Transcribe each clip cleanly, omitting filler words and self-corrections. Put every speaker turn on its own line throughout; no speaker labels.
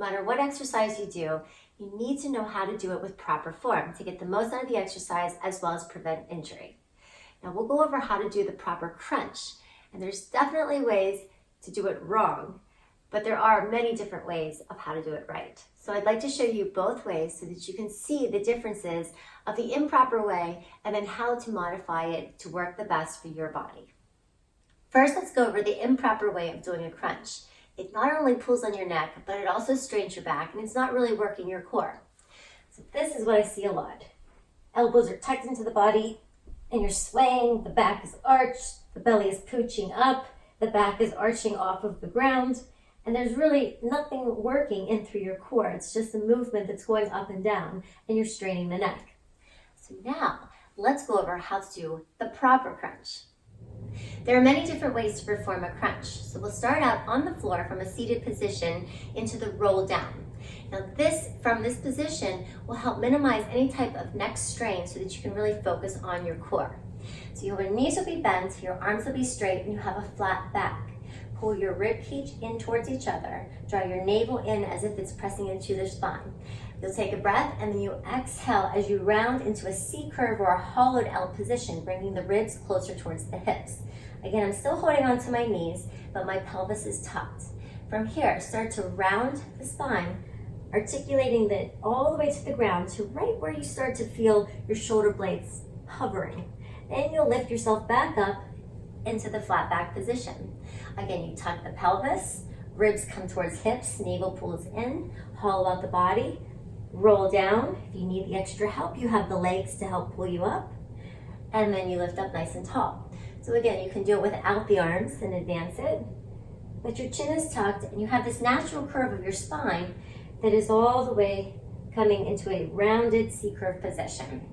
matter what exercise you do, you need to know how to do it with proper form to get the most out of the exercise as well as prevent injury. Now we'll go over how to do the proper crunch. And there's definitely ways to do it wrong, but there are many different ways of how to do it right. So I'd like to show you both ways so that you can see the differences of the improper way and then how to modify it to work the best for your body. First, let's go over the improper way of doing a crunch. It not only pulls on your neck, but it also strains your back and it's not really working your core. So this is what I see a lot. Elbows are tucked into the body and you're swaying, the back is arched, the belly is pooching up, the back is arching off of the ground, and there's really nothing working in through your core. It's just a movement that's going up and down, and you're straining the neck. So now, let's go over how to do the proper crunch. There are many different ways to perform a crunch. So we'll start out on the floor from a seated position into the roll down. Now from this position will help minimize any type of neck strain so that you can really focus on your core. So your knees will be bent, your arms will be straight, and you have a flat back. Pull your rib cage in towards each other. Draw your navel in as if it's pressing into the spine. You'll take a breath and then you exhale as you round into a C curve or a hollowed L position, bringing the ribs closer towards the hips. Again, I'm still holding onto my knees, but my pelvis is tucked. From here, start to round the spine, articulating it all the way to the ground to right where you start to feel your shoulder blades hovering. Then you'll lift yourself back up into the flat back position. Again, you tuck the pelvis, ribs come towards hips, navel pulls in, hollow out the body, roll down. If you need the extra help, you have the legs to help pull you up, and then you lift up nice and tall. So again, you can do it without the arms and advance it, but your chin is tucked and you have this natural curve of your spine that is all the way coming into a rounded C-curve position.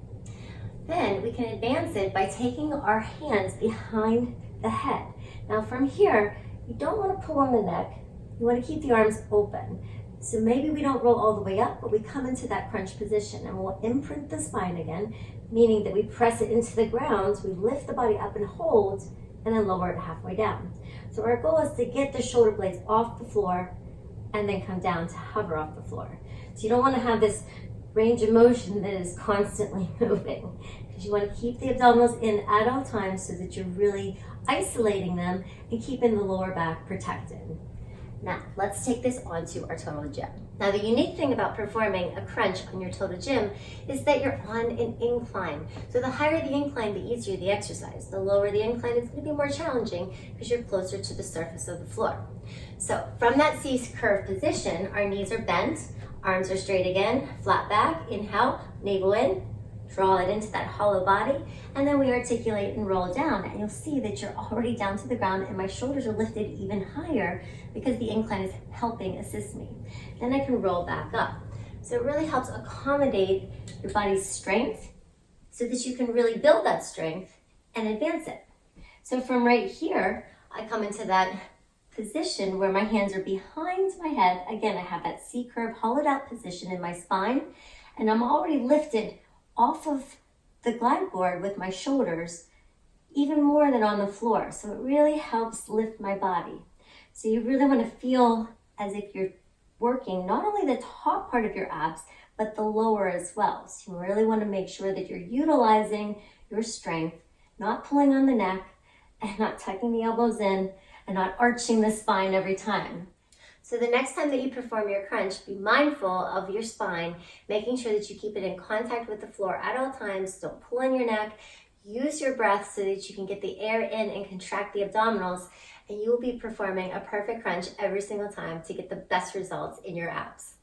Then we can advance it by taking our hands behind the head. Now from here, you don't want to pull on the neck, you want to keep the arms open. So maybe we don't roll all the way up, but we come into that crunch position and we'll imprint the spine again, meaning that we press it into the ground, we lift the body up and hold, and then lower it halfway down. So our goal is to get the shoulder blades off the floor and then come down to hover off the floor. So you don't want to have this range of motion that is constantly moving, because you want to keep the abdominals in at all times so that you're really isolating them and keeping the lower back protected. Now, let's take this onto our total gym. Now, the unique thing about performing a crunch on your total gym is that you're on an incline. So the higher the incline, the easier the exercise. The lower the incline, it's going to be more challenging because you're closer to the surface of the floor. So from that C-curve position, our knees are bent, arms are straight again, flat back, inhale, navel in, draw it into that hollow body, and then we articulate and roll down, and you'll see that you're already down to the ground and my shoulders are lifted even higher because the incline is helping assist me. Then I can roll back up. So it really helps accommodate your body's strength so that you can really build that strength and advance it. So from right here, I come into that position where my hands are behind my head. Again, I have that C-curve hollowed out position in my spine, and I'm already lifted off of the glide board with my shoulders even more than on the floor. So it really helps lift my body. So you really want to feel as if you're working not only the top part of your abs, but the lower as well. So you really want to make sure that you're utilizing your strength, not pulling on the neck and not tucking the elbows in and not arching the spine every time. So the next time that you perform your crunch, be mindful of your spine, making sure that you keep it in contact with the floor at all times. Don't pull on your neck. Use your breath so that you can get the air in and contract the abdominals, and you will be performing a perfect crunch every single time to get the best results in your abs.